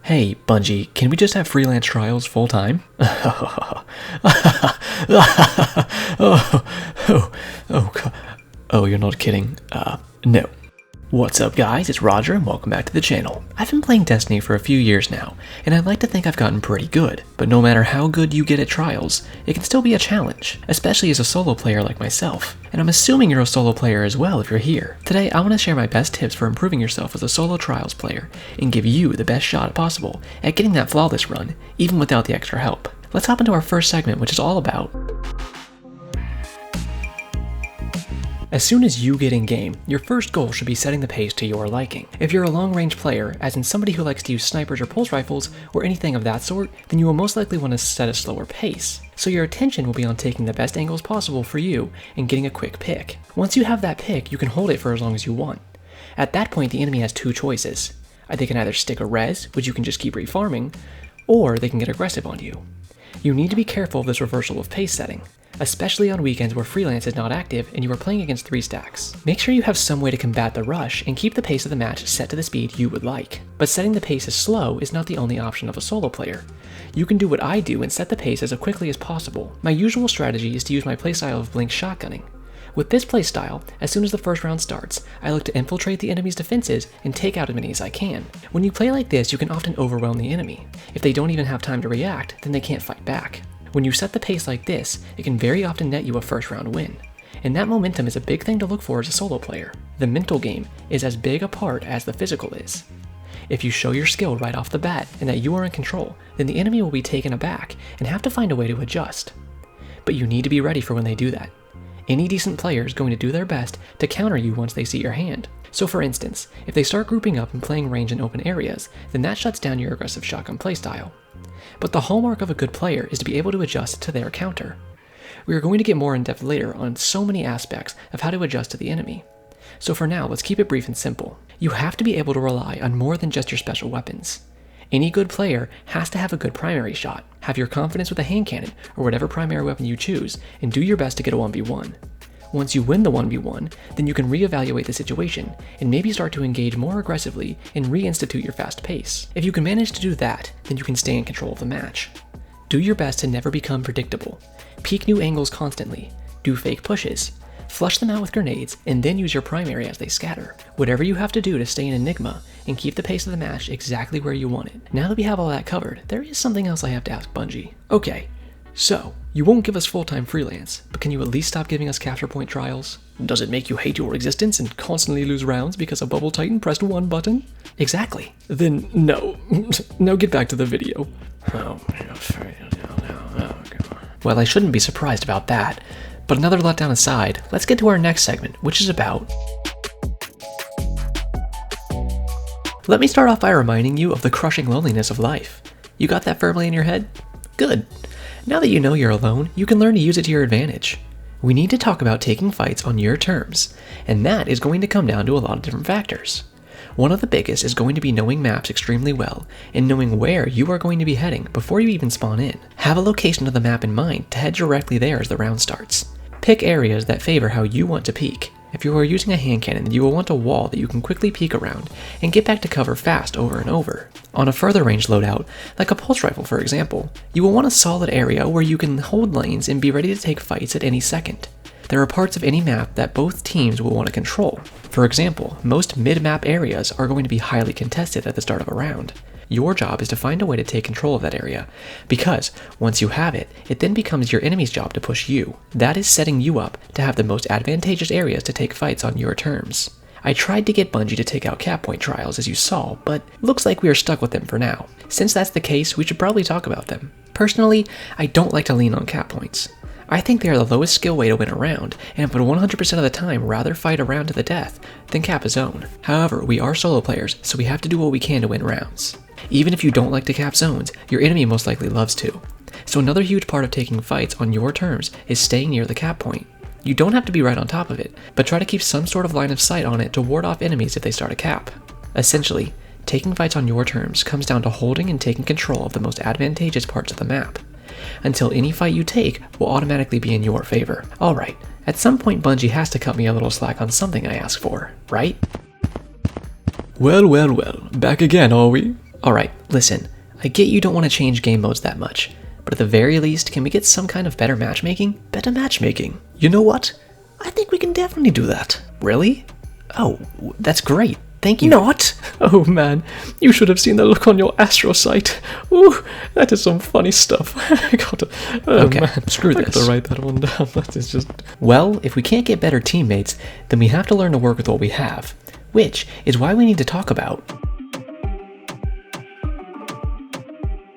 Hey, Bungie, can we just have freelance trials full time? Oh, you're not kidding. No. What's up, guys? It's Roger, and welcome back to the channel. I've been playing Destiny for a few years now, and I'd like to think I've gotten pretty good, but no matter how good you get at trials, it can still be a challenge, especially as a solo player like myself. And I'm assuming you're a solo player as well if you're here. Today, I want to share my best tips for improving yourself as a solo trials player, and give you the best shot possible at getting that flawless run, even without the extra help. Let's hop into our first segment, which is all about as soon as you get in game, your first goal should be setting the pace to your liking. If you're a long-range player, as in somebody who likes to use snipers or pulse rifles, or anything of that sort, then you will most likely want to set a slower pace. So your attention will be on taking the best angles possible for you and getting a quick pick. Once you have that pick, you can hold it for as long as you want. At that point, the enemy has two choices. They can either stick a res, which you can just keep refarming, or they can get aggressive on you. You need to be careful of this reversal of pace setting, especially on weekends where Freelance is not active and you are playing against 3 stacks. Make sure you have some way to combat the rush and keep the pace of the match set to the speed you would like. But setting the pace as slow is not the only option of a solo player. You can do what I do and set the pace as quickly as possible. My usual strategy is to use my playstyle of blink shotgunning. With this playstyle, as soon as the first round starts, I look to infiltrate the enemy's defenses and take out as many as I can. When you play like this, you can often overwhelm the enemy. If they don't even have time to react, then they can't fight back. When you set the pace like this, it can very often net you a first round win. And that momentum is a big thing to look for as a solo player. The mental game is as big a part as the physical is. If you show your skill right off the bat and that you are in control, then the enemy will be taken aback and have to find a way to adjust. But you need to be ready for when they do that. Any decent player is going to do their best to counter you once they see your hand. So for instance, if they start grouping up and playing range in open areas, then that shuts down your aggressive shotgun playstyle. But the hallmark of a good player is to be able to adjust to their counter. We are going to get more in depth later on so many aspects of how to adjust to the enemy. So for now, let's keep it brief and simple. You have to be able to rely on more than just your special weapons. Any good player has to have a good primary shot, have your confidence with a hand cannon or whatever primary weapon you choose, and do your best to get a 1v1. Once you win the 1v1, then you can reevaluate the situation and maybe start to engage more aggressively and reinstitute your fast pace. If you can manage to do that, then you can stay in control of the match. Do your best to never become predictable. Peek new angles constantly. Do fake pushes. Flush them out with grenades, and then use your primary as they scatter. Whatever you have to do to stay an enigma and keep the pace of the match exactly where you want it. Now that we have all that covered, there is something else I have to ask Bungie. Okay, so you won't give us full-time freelance, but can you at least stop giving us capture point trials? Does it make you hate your existence and constantly lose rounds because a bubble titan pressed one button? Exactly. Then no. Now get back to the video. Well, I shouldn't be surprised about that. But another letdown aside, let's get to our next segment, which is about... Let me start off by reminding you of the crushing loneliness of life. You got that firmly in your head? Good. Now that you know you're alone, you can learn to use it to your advantage. We need to talk about taking fights on your terms, and that is going to come down to a lot of different factors. One of the biggest is going to be knowing maps extremely well, and knowing where you are going to be heading before you even spawn in. Have a location of the map in mind to head directly there as the round starts. Pick areas that favor how you want to peek. If you are using a hand cannon, then you will want a wall that you can quickly peek around and get back to cover fast over and over. On a further range loadout, like a pulse rifle for example, you will want a solid area where you can hold lanes and be ready to take fights at any second. There are parts of any map that both teams will want to control. For example, most mid-map areas are going to be highly contested at the start of a round. Your job is to find a way to take control of that area, because once you have it, it then becomes your enemy's job to push you. That is setting you up to have the most advantageous areas to take fights on your terms. I tried to get Bungie to take out cap point trials as you saw, but looks like we are stuck with them for now. Since that's the case, we should probably talk about them. Personally, I don't like to lean on cap points. I think they are the lowest skill way to win a round, and would 100% of the time rather fight a round to the death than cap a zone. However, we are solo players, so we have to do what we can to win rounds. Even if you don't like to cap zones, your enemy most likely loves to. So another huge part of taking fights on your terms is staying near the cap point. You don't have to be right on top of it, but try to keep some sort of line of sight on it to ward off enemies if they start a cap. Essentially, taking fights on your terms comes down to holding and taking control of the most advantageous parts of the map, until any fight you take will automatically be in your favor. Alright, at some point Bungie has to cut me a little slack on something I ask for, right? Well, back again, are we? Alright, listen, I get you don't want to change game modes that much, but at the very least, can we get some kind of better matchmaking? Better matchmaking. You know what? I think we can definitely do that. Really? Oh, that's great. Thank you. Not! Oh man, you should have seen the look on your astro sight. Ooh, that is some funny stuff. I gotta... okay, man, screw this. I gotta write that one down. That is just... Well, if we can't get better teammates, then we have to learn to work with what we have. Which is why we need to talk about...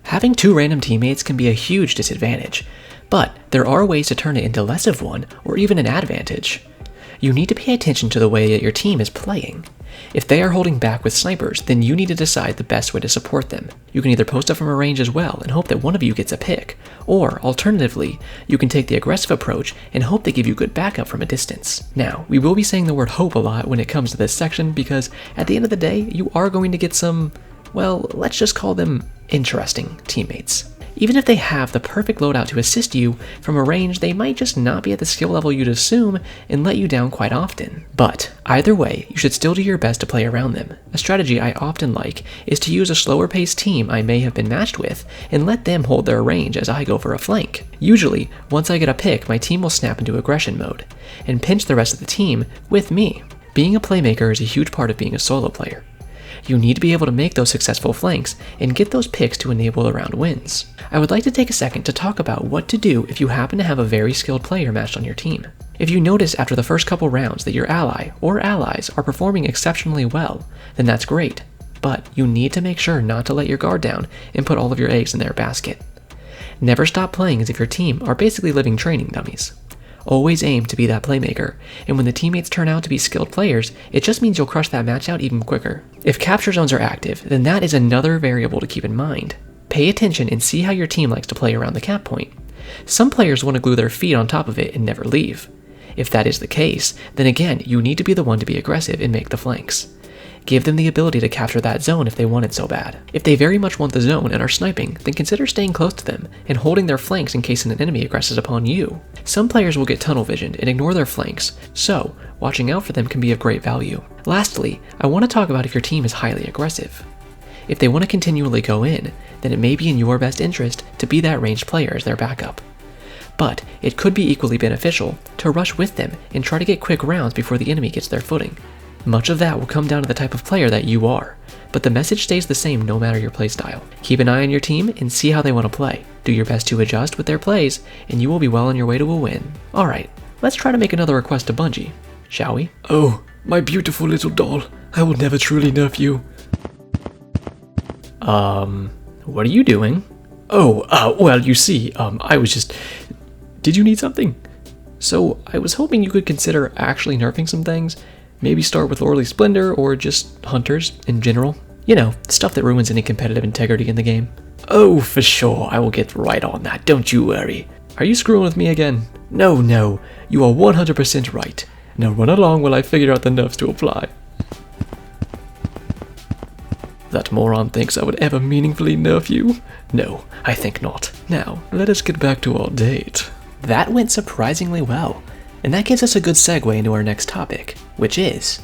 Having two random teammates can be a huge disadvantage, but there are ways to turn it into less of one, or even an advantage. You need to pay attention to the way that your team is playing. If they are holding back with snipers, then you need to decide the best way to support them. You can either post up from a range as well and hope that one of you gets a pick, or alternatively, you can take the aggressive approach and hope they give you good backup from a distance. Now, we will be saying the word hope a lot when it comes to this section because at the end of the day, you are going to get some, well, let's just call them interesting teammates. Even if they have the perfect loadout to assist you, from a range they might just not be at the skill level you'd assume and let you down quite often. But either way, you should still do your best to play around them. A strategy I often like is to use a slower paced team I may have been matched with and let them hold their range as I go for a flank. Usually, once I get a pick, my team will snap into aggression mode and pinch the rest of the team with me. Being a playmaker is a huge part of being a solo player. You need to be able to make those successful flanks and get those picks to enable the round wins. I would like to take a second to talk about what to do if you happen to have a very skilled player matched on your team. If you notice after the first couple rounds that your ally or allies are performing exceptionally well, then that's great, but you need to make sure not to let your guard down and put all of your eggs in their basket. Never stop playing as if your team are basically living training dummies. Always aim to be that playmaker, and when the teammates turn out to be skilled players, it just means you'll crush that match out even quicker. If capture zones are active, then that is another variable to keep in mind. Pay attention and see how your team likes to play around the cap point. Some players want to glue their feet on top of it and never leave. If that is the case, then again, you need to be the one to be aggressive and make the flanks. Give them the ability to capture that zone if they want it so bad. If they very much want the zone and are sniping, then consider staying close to them and holding their flanks in case an enemy aggresses upon you. Some players will get tunnel visioned and ignore their flanks, so watching out for them can be of great value. Lastly, I want to talk about if your team is highly aggressive. If they want to continually go in, then it may be in your best interest to be that ranged player as their backup. But it could be equally beneficial to rush with them and try to get quick rounds before the enemy gets their footing. Much of that will come down to the type of player that you are, but the message stays the same no matter your playstyle. Keep an eye on your team and see how they want to play. Do your best to adjust with their plays, and you will be well on your way to a win. Alright, let's try to make another request to Bungie, shall we? Oh, my beautiful little doll, I will never truly nerf you. What are you doing? Oh, well, you see, I was just... Did you need something? So, I was hoping you could consider actually nerfing some things. Maybe start with Orly Splendor or just Hunters in general. You know, stuff that ruins any competitive integrity in the game. Oh, for sure, I will get right on that, don't you worry. Are you screwing with me again? No, you are 100% right. Now run along while I figure out the nerfs to apply. That moron thinks I would ever meaningfully nerf you? No, I think not. Now, let us get back to our date. That went surprisingly well. And that gives us a good segue into our next topic, which is...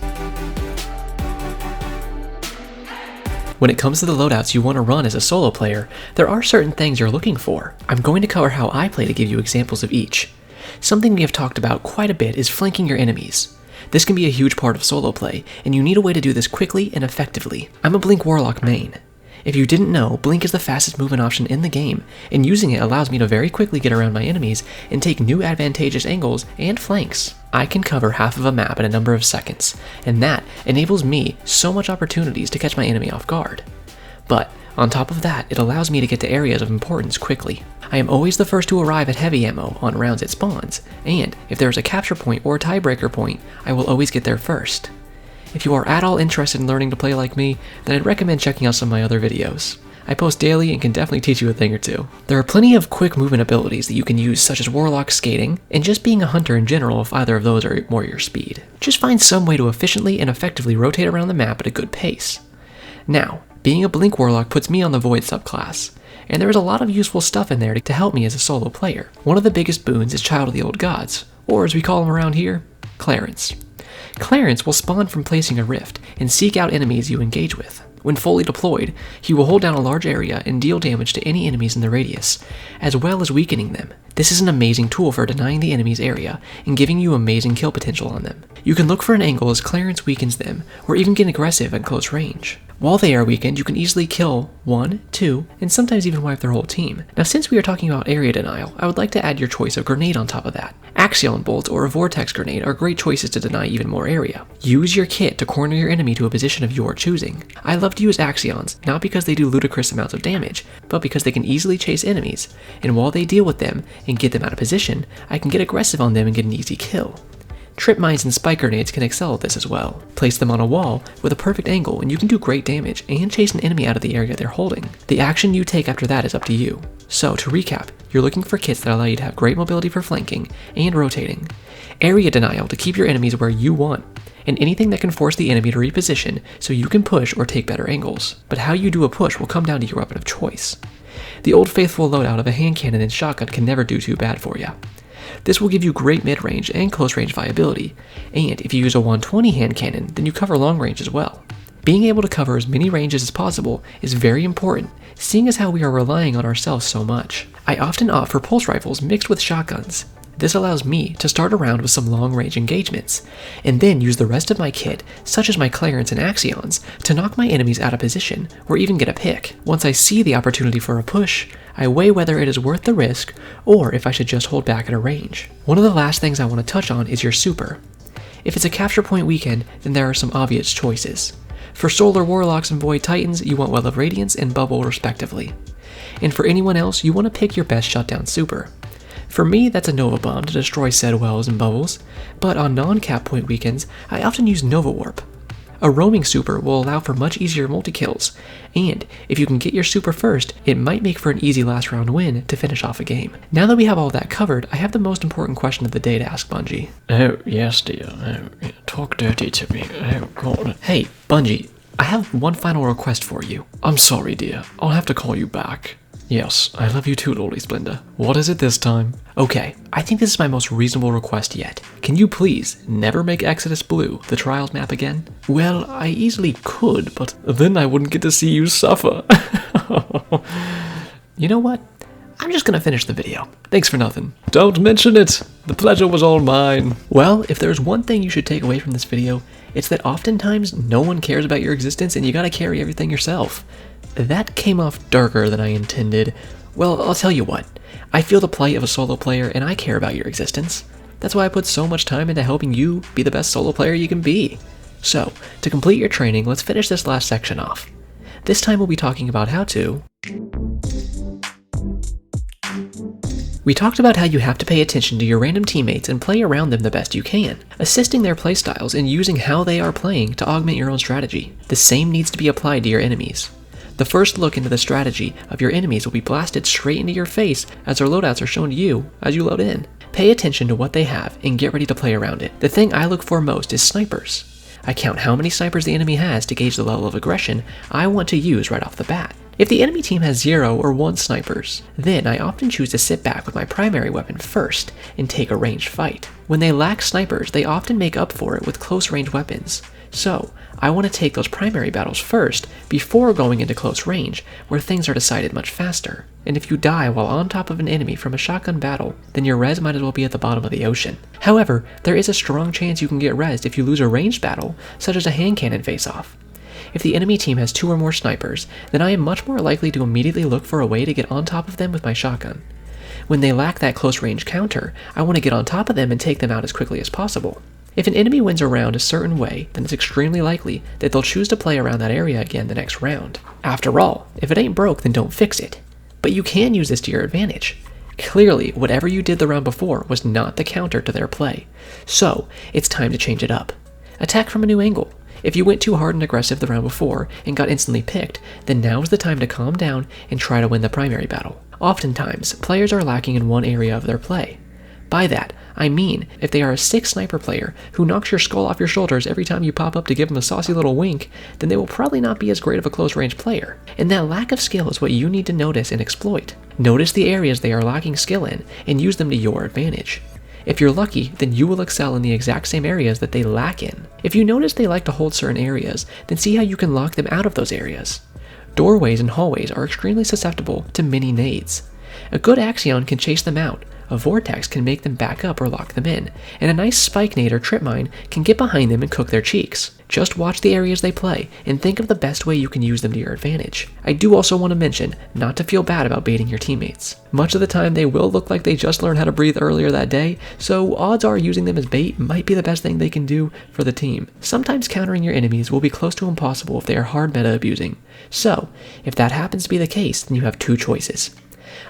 When it comes to the loadouts you want to run as a solo player, there are certain things you're looking for. I'm going to cover how I play to give you examples of each. Something we have talked about quite a bit is flanking your enemies. This can be a huge part of solo play, and you need a way to do this quickly and effectively. I'm a Blink Warlock main. If you didn't know, Blink is the fastest movement option in the game, and using it allows me to very quickly get around my enemies and take new advantageous angles and flanks. I can cover half of a map in a number of seconds, and that enables me so much opportunities to catch my enemy off guard. But on top of that, it allows me to get to areas of importance quickly. I am always the first to arrive at heavy ammo on rounds it spawns, and if there is a capture point or a tiebreaker point, I will always get there first. If you are at all interested in learning to play like me, then I'd recommend checking out some of my other videos. I post daily and can definitely teach you a thing or two. There are plenty of quick movement abilities that you can use, such as Warlock skating, and just being a hunter in general if either of those are more your speed. Just find some way to efficiently and effectively rotate around the map at a good pace. Now, being a Blink Warlock puts me on the Void subclass, and there is a lot of useful stuff in there to help me as a solo player. One of the biggest boons is Child of the Old Gods, or as we call him around here, Clarence. Clarence will spawn from placing a rift and seek out enemies you engage with. When fully deployed, he will hold down a large area and deal damage to any enemies in the radius, as well as weakening them. This is an amazing tool for denying the enemy's area and giving you amazing kill potential on them. You can look for an angle as Clarence weakens them, or even get aggressive at close range. While they are weakened, you can easily kill 1, 2, and sometimes even wipe their whole team. Now, since we are talking about area denial, I would like to add your choice of grenade on top of that. Axion Bolt or a Vortex Grenade are great choices to deny even more area. Use your kit to corner your enemy to a position of your choosing. I love to use Axions, not because they do ludicrous amounts of damage, but because they can easily chase enemies, and while they deal with them and get them out of position, I can get aggressive on them and get an easy kill. Trip mines and spike grenades can excel at this as well. Place them on a wall with a perfect angle and you can do great damage and chase an enemy out of the area they're holding. The action you take after that is up to you. So to recap, you're looking for kits that allow you to have great mobility for flanking and rotating, area denial to keep your enemies where you want, and anything that can force the enemy to reposition so you can push or take better angles. But how you do a push will come down to your weapon of choice. The old faithful loadout of a hand cannon and shotgun can never do too bad for you. This will give you great mid-range and close-range viability, and if you use a 120 hand cannon, then you cover long range as well. Being able to cover as many ranges as possible is very important, seeing as how we are relying on ourselves so much. I often opt for pulse rifles mixed with shotguns. This allows me to start around with some long-range engagements, and then use the rest of my kit, such as my Clarence and Axions, to knock my enemies out of position, or even get a pick. Once I see the opportunity for a push, I weigh whether it is worth the risk, or if I should just hold back at a range. One of the last things I want to touch on is your super. If it's a capture point weekend, then there are some obvious choices. For Solar Warlocks and Void Titans, you want Well of Radiance and Bubble respectively. And for anyone else, you want to pick your best shutdown super. For me, that's a Nova Bomb to destroy said wells and bubbles, but on non-cap point weekends, I often use Nova Warp. A roaming super will allow for much easier multi-kills, and if you can get your super first, it might make for an easy last round win to finish off a game. Now that we have all that covered, I have the most important question of the day to ask Bungie. Oh, yes, dear. Oh, talk dirty to me. Oh, God. Hey, Bungie, I have one final request for you. I'm sorry, dear. I'll have to call you back. Yes, I love you too, Lolly Splendor. What is it this time? Okay, I think this is my most reasonable request yet. Can you please never make Exodus Blue the Trials map again? Well, I easily could, but then I wouldn't get to see you suffer. You know what? I'm just gonna finish the video. Thanks for nothing. Don't mention it. The pleasure was all mine. Well, if there's one thing you should take away from this video, it's that oftentimes no one cares about your existence and you gotta carry everything yourself. That came off darker than I intended. Well, I'll tell you what. I feel the plight of a solo player and I care about your existence. That's why I put so much time into helping you be the best solo player you can be. So, to complete your training, let's finish this last section off. This time we'll be talking about how to... We talked about how you have to pay attention to your random teammates and play around them the best you can, assisting their playstyles and using how they are playing to augment your own strategy. The same needs to be applied to your enemies. The first look into the strategy of your enemies will be blasted straight into your face as their loadouts are shown to you as you load in. Pay attention to what they have and get ready to play around it. The thing I look for most is snipers. I count how many snipers the enemy has to gauge the level of aggression I want to use right off the bat. If the enemy team has 0 or 1 snipers, then I often choose to sit back with my primary weapon first and take a ranged fight. When they lack snipers, they often make up for it with close range weapons. So, I want to take those primary battles first before going into close range, where things are decided much faster. And if you die while on top of an enemy from a shotgun battle, then your res might as well be at the bottom of the ocean. However, there is a strong chance you can get resed if you lose a ranged battle, such as a hand cannon face-off. If the enemy team has 2 or more snipers, then I am much more likely to immediately look for a way to get on top of them with my shotgun. When they lack that close range counter, I want to get on top of them and take them out as quickly as possible. If an enemy wins a round a certain way, then it's extremely likely that they'll choose to play around that area again the next round. After all, if it ain't broke, then don't fix it. But you can use this to your advantage. Clearly, whatever you did the round before was not the counter to their play. So, it's time to change it up. Attack from a new angle. If you went too hard and aggressive the round before and got instantly picked, then now is the time to calm down and try to win the primary battle. Oftentimes, players are lacking in one area of their play. By that, I mean, if they are a 6 sniper player who knocks your skull off your shoulders every time you pop up to give them a saucy little wink, then they will probably not be as great of a close range player. And that lack of skill is what you need to notice and exploit. Notice the areas they are lacking skill in and use them to your advantage. If you're lucky, then you will excel in the exact same areas that they lack in. If you notice they like to hold certain areas, then see how you can lock them out of those areas. Doorways and hallways are extremely susceptible to mini nades. A good Axion can chase them out, a Vortex can make them back up or lock them in, and a nice Spike Nade or Trip Mine can get behind them and cook their cheeks. Just watch the areas they play, and think of the best way you can use them to your advantage. I do also want to mention, not to feel bad about baiting your teammates. Much of the time they will look like they just learned how to breathe earlier that day, so odds are using them as bait might be the best thing they can do for the team. Sometimes countering your enemies will be close to impossible if they are hard meta abusing. So, if that happens to be the case, then you have two choices.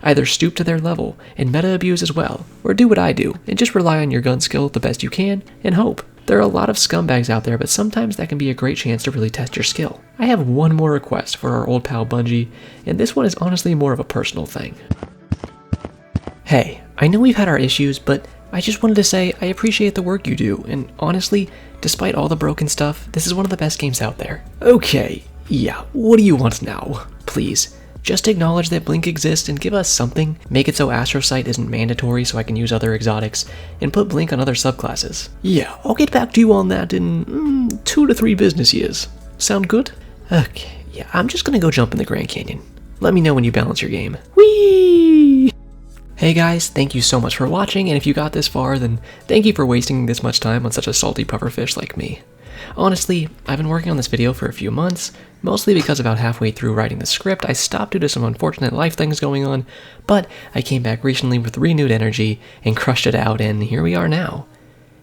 Either stoop to their level and meta abuse as well, or do what I do and just rely on your gun skill the best you can and hope. There are a lot of scumbags out there, but sometimes that can be a great chance to really test your skill. I have one more request for our old pal Bungie, and this one is honestly more of a personal thing. Hey, I know we've had our issues, but I just wanted to say I appreciate the work you do, and honestly, despite all the broken stuff, this is one of the best games out there. Okay, yeah, what do you want now? Please. Just acknowledge that Blink exists and give us something. Make it so Astrocyte isn't mandatory so I can use other exotics, and put Blink on other subclasses. Yeah, I'll get back to you on that in 2 to 3 business years. Sound good? Okay, yeah, I'm just gonna go jump in the Grand Canyon. Let me know when you balance your game. Whee! Hey guys, thank you so much for watching, and if you got this far, then thank you for wasting this much time on such a salty pufferfish like me. Honestly, I've been working on this video for a few months, mostly because about halfway through writing the script I stopped due to some unfortunate life things going on, but I came back recently with renewed energy and crushed it out, and here we are now.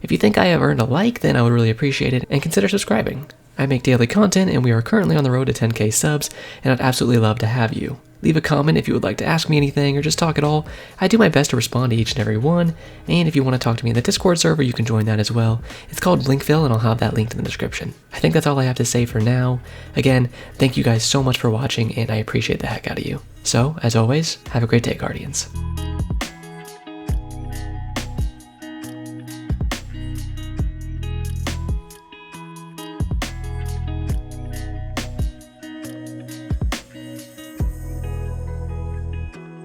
If you think I have earned a like, then I would really appreciate it, and consider subscribing. I make daily content, and we are currently on the road to 10k subs, and I'd absolutely love to have you. Leave a comment if you would like to ask me anything or just talk at all. I do my best to respond to each and every one, and if you want to talk to me in the Discord server, you can join that as well. It's called Blinkville, and I'll have that linked in the description. I think that's all I have to say for now. Again, thank you guys so much for watching, and I appreciate the heck out of you. So, as always, have a great day, Guardians.